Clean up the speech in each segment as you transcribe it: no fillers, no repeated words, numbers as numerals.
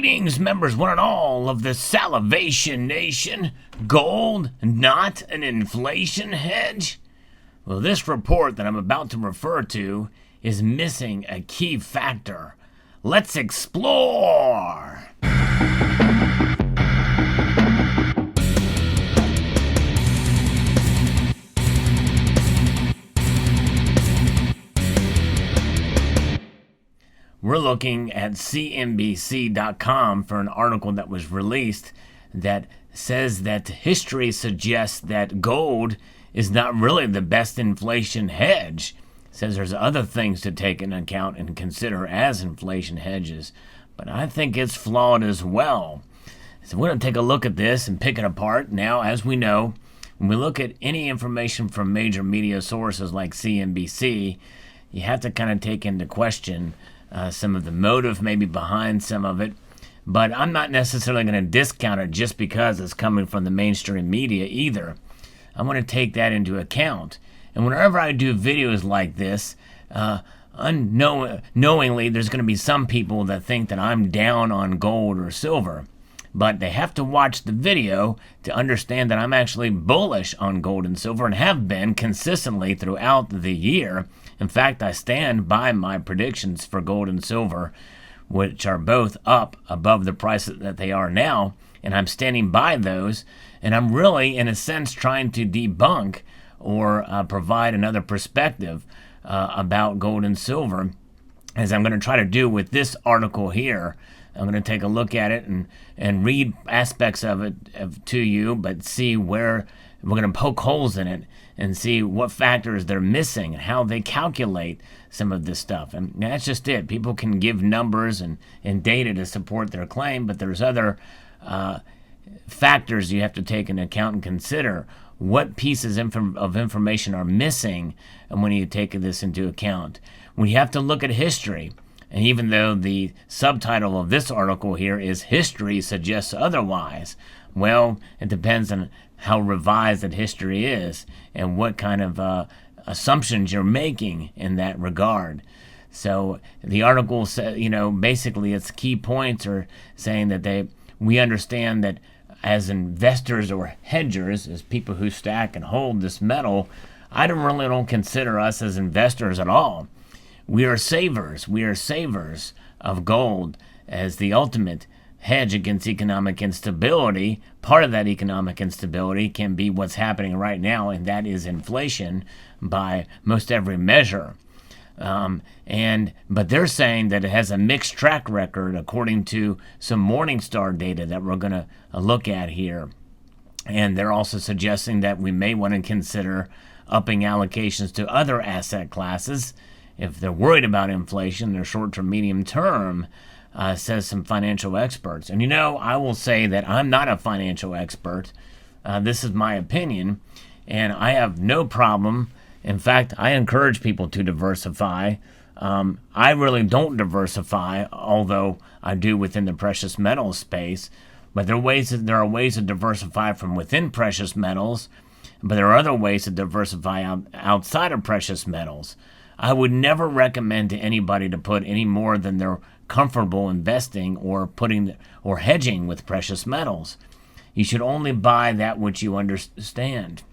Greetings, members one and all of the Salivation Nation. Gold, not an inflation hedge? Well, this report that I'm about to refer to is missing a key factor. Let's explore! We're looking at CNBC.com for an article that was released that says that history suggests that gold is not really the best inflation hedge. It says there's other things to take into account and consider as inflation hedges, but I think it's flawed as well. So we're going to take a look at this and pick it apart. Now, as we know, when we look at any information from major media sources like CNBC, you have to kind of take into question some of the motive maybe behind some of it, but I'm not necessarily going to discount it just because it's coming from the mainstream media either. I'm going to take that into account. And whenever I do videos like this, unknowingly there's going to be some people that think that I'm down on gold or silver, but they have to watch the video to understand that I'm actually bullish on gold and silver and have been consistently throughout the year. In fact, I stand by my predictions for gold and silver, which are both up above the price that they are now, and I'm standing by those, and I'm really, in a sense, trying to debunk or provide another perspective about gold and silver, as I'm going to try to do with this article here. I'm going to take a look at it and read aspects of it to you, but see where we're going to poke holes in it and see what factors they're missing and how they calculate some of this stuff. And that's just it. People can give numbers and data to support their claim, but there's other factors you have to take into account and consider. What pieces of information are missing and when you take this into account? When you have to look at history, and even though the subtitle of this article here is History Suggests Otherwise, well, it depends on how revised that history is and what kind of assumptions you're making in that regard. So the article says, basically its key points are saying that we understand that as investors or hedgers, as people who stack and hold this metal, I don't consider us as investors at all. We are savers. We are savers of gold as the ultimate hedge against economic instability. Part of that economic instability can be what's happening right now, and that is inflation by most every measure. But they're saying that it has a mixed track record according to some Morningstar data that we're going to look at here. And they're also suggesting that we may want to consider upping allocations to other asset classes if they're worried about inflation, their short-term, medium-term, says some financial experts. And I will say that I'm not a financial expert. This is my opinion, and I have no problem. In fact, I encourage people to diversify. I really don't diversify, although I do within the precious metals space. But there are ways to diversify from within precious metals, but there are other ways to diversify outside of precious metals. I would never recommend to anybody to put any more than they're comfortable investing or hedging with precious metals. You should only buy that which you understand.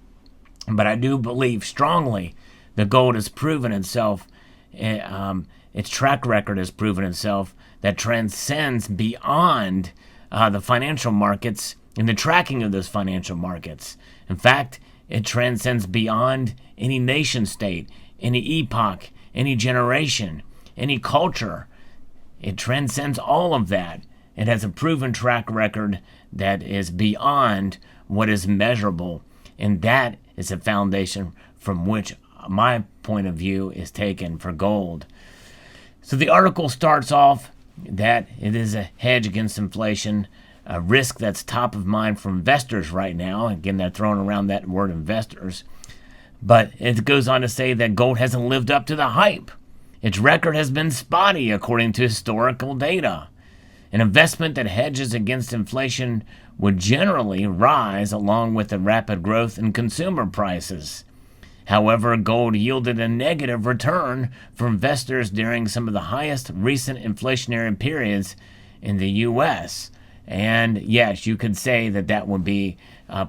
But I do believe strongly that gold has proven itself, its track record has proven itself, that transcends beyond the financial markets and the tracking of those financial markets. In fact, it transcends beyond any nation state, any epoch, any generation, any culture. It transcends all of that. It has a proven track record that is beyond what is measurable, and that is a foundation from which my point of view is taken for gold. So the article starts off that it is a hedge against inflation, a risk that's top of mind for investors right now. Again, they're throwing around that word investors. But it goes on to say that gold hasn't lived up to the hype. Its record has been spotty according to historical data. An investment that hedges against inflation would generally rise along with the rapid growth in consumer prices. However, gold yielded a negative return for investors during some of the highest recent inflationary periods in the U.S. And yes, you could say that that would be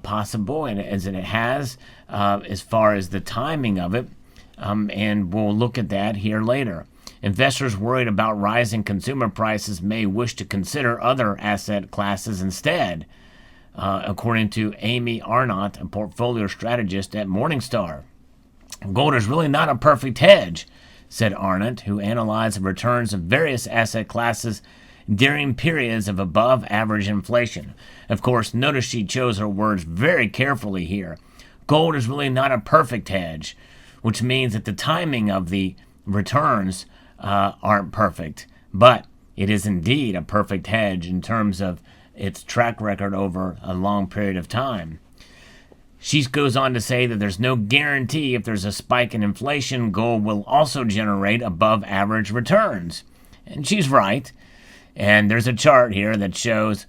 possible, and as it has, as far as the timing of it. And we'll look at that here later. Investors worried about rising consumer prices may wish to consider other asset classes instead, according to Amy Arnott, a portfolio strategist at Morningstar. Gold is really not a perfect hedge, said Arnott, who analyzed the returns of various asset classes during periods of above-average inflation. Of course, notice she chose her words very carefully here. Gold is really not a perfect hedge, which means that the timing of the returns aren't perfect, but it is indeed a perfect hedge in terms of its track record over a long period of time. She goes on to say that there's no guarantee if there's a spike in inflation, gold will also generate above-average returns. And she's right. And there's a chart here that shows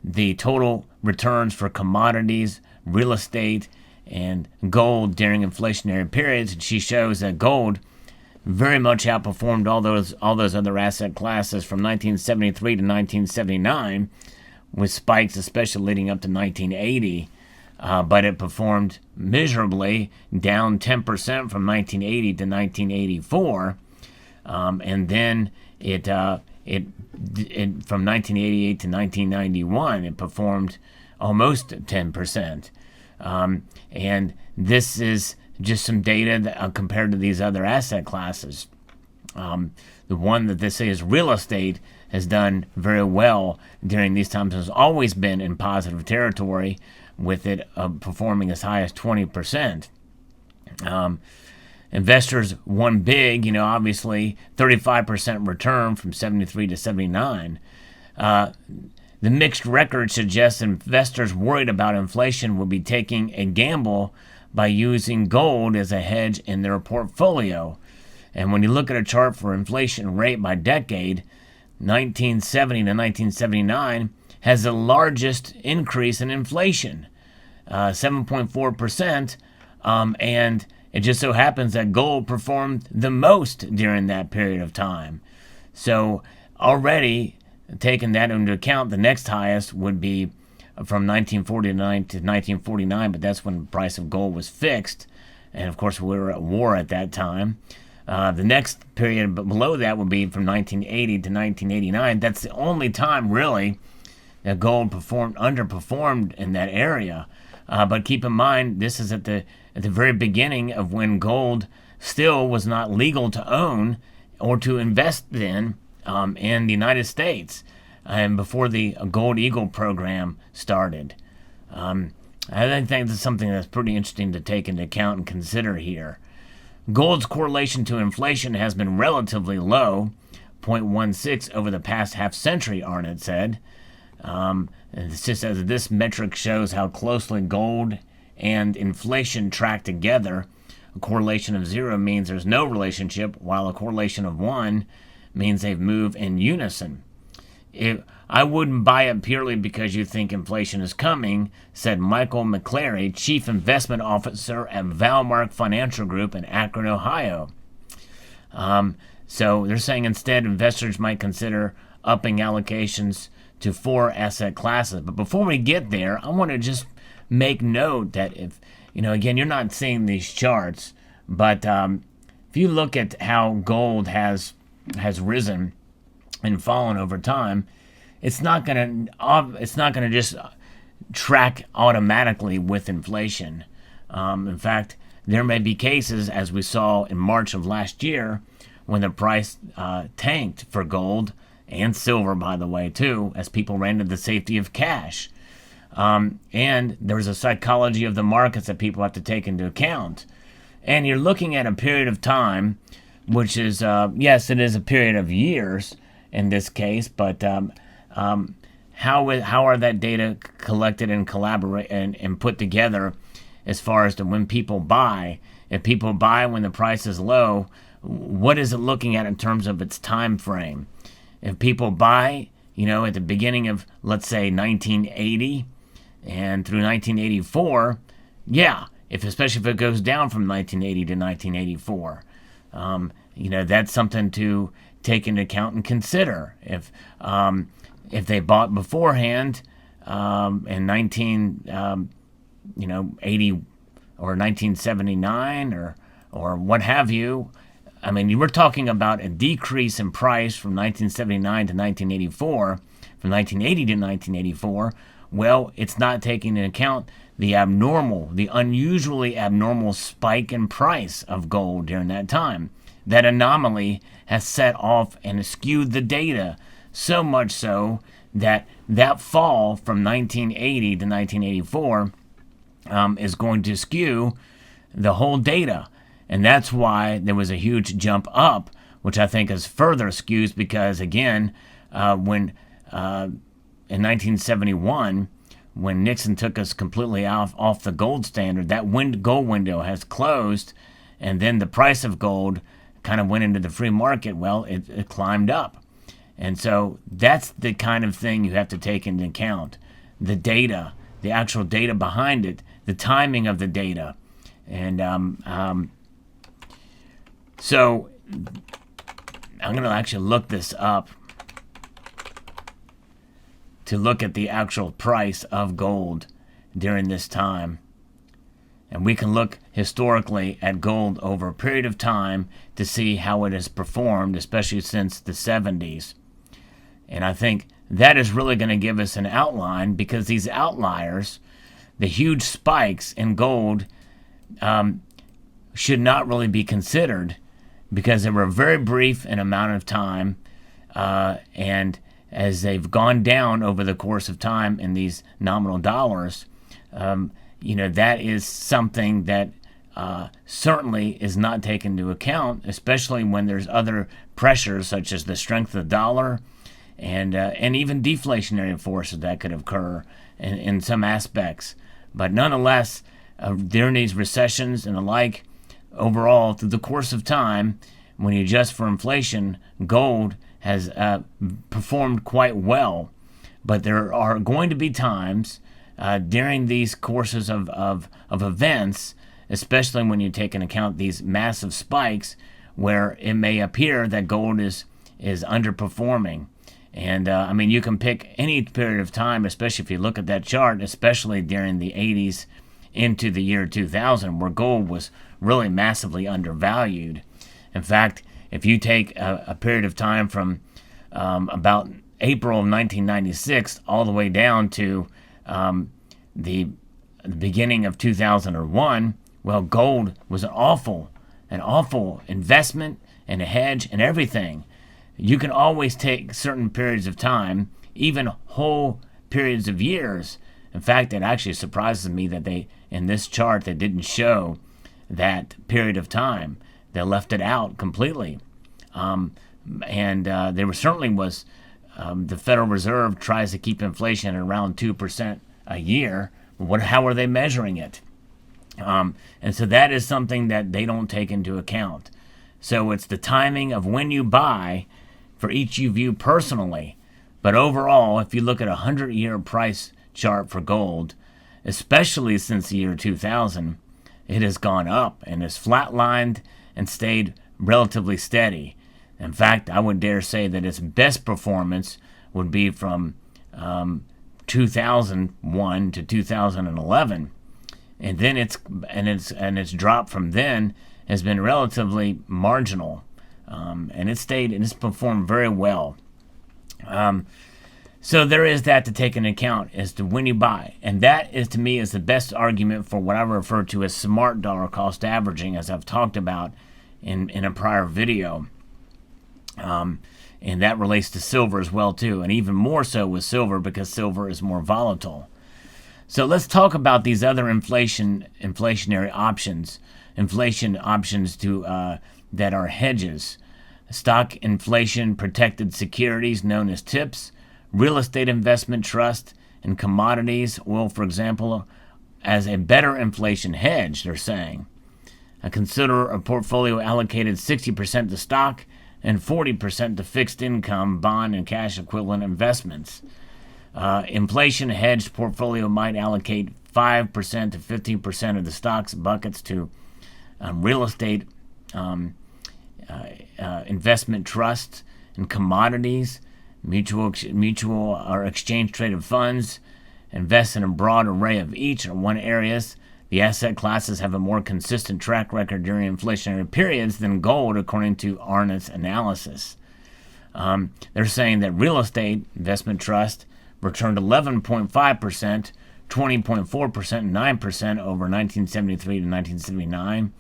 the total returns for commodities, real estate, and gold during inflationary periods. And she shows that gold very much outperformed all those other asset classes from 1973 to 1979, with spikes especially leading up to 1980. But it performed miserably, down 10% from 1980 to 1984, and then it from 1988 to 1991, it performed almost 10%. And this is just some data that, compared to these other asset classes. The one that they say is real estate has done very well during these times, has always been in positive territory, with it performing as high as 20%. Investors won big, obviously 35% return from 73 to 79. The mixed record suggests investors worried about inflation will be taking a gamble by using gold as a hedge in their portfolio. And when you look at a chart for inflation rate by decade, 1970 to 1979 has the largest increase in inflation, 7.4%, and it just so happens that gold performed the most during that period of time. So already taking that into account, the next highest would be from 1949 to 1949, but that's when the price of gold was fixed. And of course, we were at war at that time. The next period below that would be from 1980 to 1989. That's the only time, really, that gold underperformed in that area. But keep in mind, this is at the very beginning of when gold still was not legal to own or to invest in the United States, and before the Gold Eagle program started. I think that's something that's pretty interesting to take into account and consider here. Gold's correlation to inflation has been relatively low, 0.16 over the past half century, Arnott said. It's just as this metric shows how closely gold and inflation track together. A correlation of 0 means there's no relationship, while a correlation of 1 means they move in unison. I wouldn't buy it purely because you think inflation is coming, said Michael McClary, Chief Investment Officer at Valmark Financial Group in Akron, Ohio. So they're saying instead investors might consider upping allocations to 4 asset classes. But before we get there, I want to just make note that if, again, you're not seeing these charts, but if you look at how gold has risen and fallen over time, it's not going to just track automatically with inflation. In fact, there may be cases, as we saw in March of last year, when the price tanked for gold and silver, by the way, too, as people ran to the safety of cash. And there's a psychology of the markets that people have to take into account. And you're looking at a period of time, which is, yes, it is a period of years in this case, but how are that data collected and collaborate and put together as far as to when people buy? If people buy when the price is low, what is it looking at in terms of its time frame? If people buy, at the beginning of, let's say, 1980 and through 1984, yeah, especially if it goes down from 1980 to 1984, that's something to take into account and consider. If they bought beforehand in 1980 or 1979 or what have you, I mean, you were talking about a decrease in price from 1979 to 1984, from 1980 to 1984. Well, it's not taking into account the unusually abnormal spike in price of gold during that time. That anomaly has set off and skewed the data, so much so that fall from 1980 to 1984 is going to skew the whole data. And that's why there was a huge jump up, which I think is further skews because, again, when in 1971, when Nixon took us completely off the gold standard, that gold window has closed, and then the price of gold kind of went into the free market. Well, it climbed up. And so that's the kind of thing you have to take into account. The data, the actual data behind it, the timing of the data. And so I'm going to actually look this up to look at the actual price of gold during this time. And we can look historically at gold over a period of time to see how it has performed, especially since the 70s. And I think that is really going to give us an outline, because these outliers, the huge spikes in gold, should not really be considered, because they were very brief in amount of time, and as they've gone down over the course of time in these nominal dollars, that is something that certainly is not taken into account, especially when there's other pressures such as the strength of the dollar and even deflationary forces that could occur in some aspects. But nonetheless, during these recessions and the like, overall, through the course of time, when you adjust for inflation, gold has performed quite well. But there are going to be times during these courses of events, especially when you take into account these massive spikes, where it may appear that gold is underperforming. And I mean, you can pick any period of time, especially if you look at that chart, especially during the 80s into the year 2000, where gold was really massively undervalued. In fact, if you take a period of time from about April of 1996 all the way down to the beginning of 2001, well, gold was an awful investment and a hedge and everything. You can always take certain periods of time, even whole periods of years. In fact, it actually surprises me that in this chart, they didn't show that period of time. They left it out completely. There certainly was, the Federal Reserve tries to keep inflation at around 2% a year. How are they measuring it? And so that is something that they don't take into account. So it's the timing of when you buy for each you view personally. But overall, if you look at a 100-year price chart for gold, especially since the year 2000, it has gone up and has flatlined and stayed relatively steady. In fact, I would dare say that its best performance would be from 2001 to 2011, and then its drop from then has been relatively marginal, and it's performed very well. So there is that to take into account as to when you buy, and that is, to me, is the best argument for what I refer to as smart dollar cost averaging, as I've talked about in a prior video. And that relates to silver as well too, and even more so with silver, because silver is more volatile. So let's talk about these other inflationary options, inflation options that are hedges: stock inflation protected securities known as TIPS, real estate investment trust, and commodities, oil for example, as a better inflation hedge, they're saying. Consider a portfolio allocated 60% to stock and 40% to fixed income, bond, and cash equivalent investments. Inflation hedged portfolio might allocate 5% to 15% of the stocks buckets to real estate investment trusts in commodities, mutual or exchange traded funds, invest in a broad array of each or one areas. The asset classes have a more consistent track record during inflationary periods than gold, according to Arnott's analysis. They're saying that real estate investment trust returned 11.5%, 20.4%, and 9% over 1973 to 1979.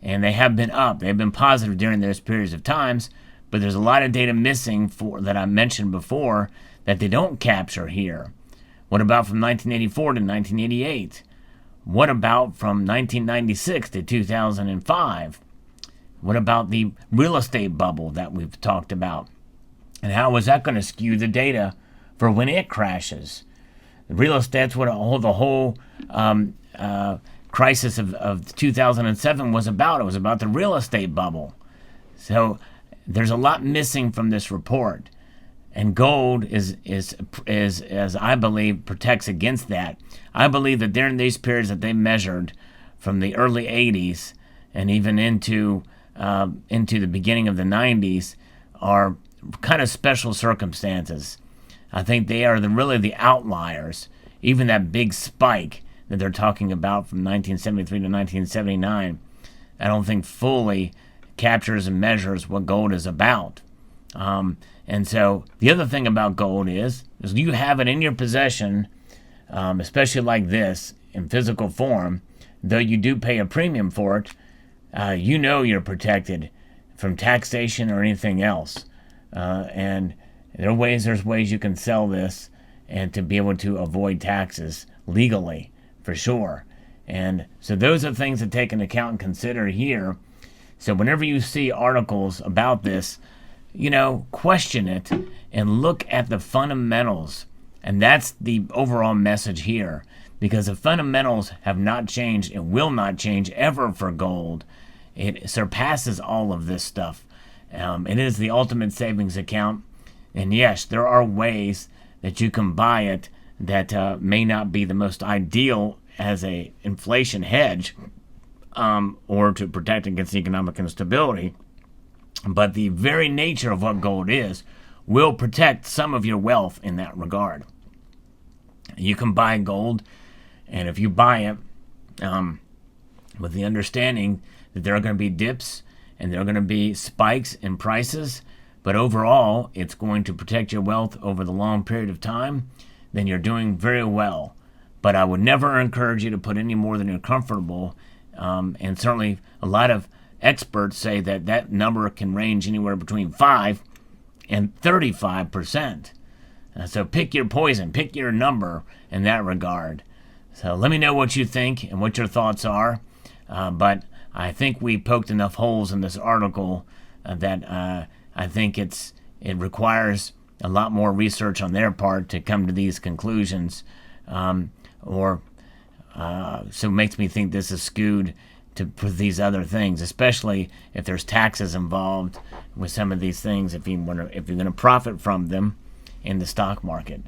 And they have been up. They've been positive during those periods of times, but there's a lot of data missing that I mentioned before that they don't capture here. What about from 1984 to 1988? What about from 1996 to 2005? What about the real estate bubble that we've talked about? And how is that going to skew the data for when it crashes? The real estate's what the whole crisis of 2007 was about. It was about the real estate bubble. So there's a lot missing from this report. And gold is as I believe protects against that. I believe that during these periods that they measured from the early 80s and even into the beginning of the 90s are kind of special circumstances. I think they are really the outliers. Even that big spike that they're talking about from 1973 to 1979, I don't think fully captures and measures what gold is about. And so the other thing about gold is you have it in your possession, especially like this, in physical form, though you do pay a premium for it, you're protected from taxation or anything else. And there's ways you can sell this and to be able to avoid taxes legally, for sure. And so those are things to take into account and consider here. So whenever you see articles about this, question it and look at the fundamentals. And that's the overall message here. Because the fundamentals have not changed and will not change ever for gold. It surpasses all of this stuff. It is the ultimate savings account. And yes, there are ways that you can buy it that may not be the most ideal as a inflation hedge or to protect against economic instability. But the very nature of what gold is will protect some of your wealth in that regard. You can buy gold, and if you buy it with the understanding that there are going to be dips and there are going to be spikes in prices, but overall it's going to protect your wealth over the long period of time, then you're doing very well. But I would never encourage you to put any more than you're comfortable, and certainly a lot of experts say that number can range anywhere between 5 and 35%. So pick your poison, pick your number in that regard. So let me know what you think and what your thoughts are. But I think we poked enough holes in this article that I think it requires a lot more research on their part to come to these conclusions. So it makes me think this is skewed for these other things, especially if there's taxes involved with some of these things, if you're going to profit from them in the stock market.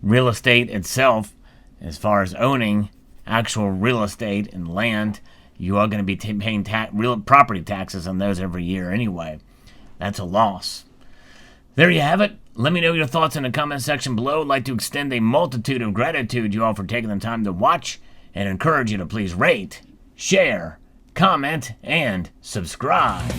Real estate itself, as far as owning actual real estate and land, you are going to be paying real property taxes on those every year anyway. That's a loss. There you have it. Let me know your thoughts in the comment section below. I'd like to extend a multitude of gratitude to you all for taking the time to watch and encourage you to please rate, share, comment, and subscribe.